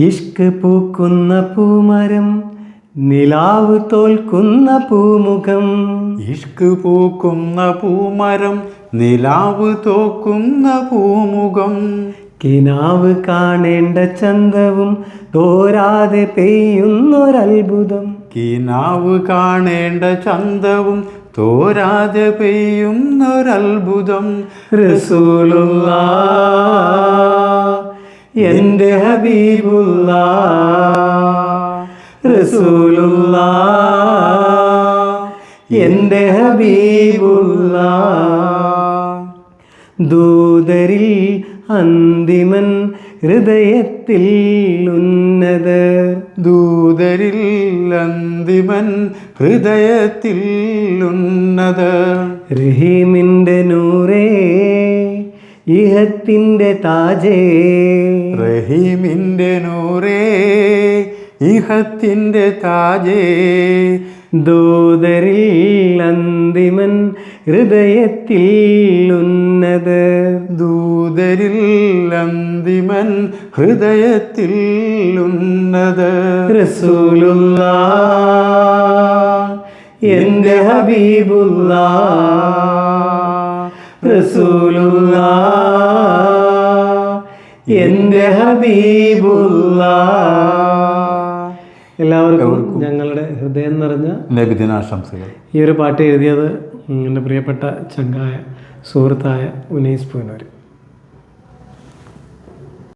ഇഷ്ക് പൂക്കുന്ന പൂമരം, നിലാവ് തോൽക്കുന്ന പൂമുഖം. ഇഷ്ക് പൂക്കുന്ന പൂമരം, നിലാവ് തോക്കുന്ന പൂമുഖം. കിനാവ് കാണേണ്ട ചന്തവും തോരാതെ പെയ്യുന്നൊരത്ഭുതം. കിനാവ് കാണേണ്ട ചന്തവും തോരാതെ പെയ്യുന്നൊരത്ഭുതം. റസൂലുള്ളാഹ് എൻ്റെ ഹബീബുള്ളാഹ്, റസൂലുള്ളാഹ് എൻ്റെ ഹബീബുള്ളാഹ്. ദൂതരിൽ അന്തിമൻ, ഹൃദയത്തിൽ ഉന്നതർ. ദൂതരിൽ അന്തിമൻ, ഹൃദയത്തിൽ ഉന്നതർ. റഹീമിൻ്റെ നൂറേ, ഇഹത്തിൻ്റെ താജേ. റഹീമിൻ്റെ നൂറേ, ഇഹത്തിൻ്റെ താജേ. ദൂതരിൽ അന്തിമൻ, ഹൃദയത്തിൽ ഉന്നതർ. ദൂതരിൽ അന്തിമൻ, ഹൃദയത്തിൽ ഉന്നതർ. റസൂലുള്ളാഹ് എൻ്റെ ഹബീബുള്ളാഹ്, റസൂലുള്ളാഹ് എൻ്റെ ഹബീബുള്ളാഹ്. എല്ലാവർക്കും ഞങ്ങളുടെ ഹൃദയം നിറഞ്ഞ നബിദിനാശംസകൾ. ഈ ഒരു പാട്ട് എഴുതിയത് എൻ്റെ പ്രിയപ്പെട്ട ചങ്ങായ സുഹൃത്തായ ഉനൈസ് പൂനൂർ.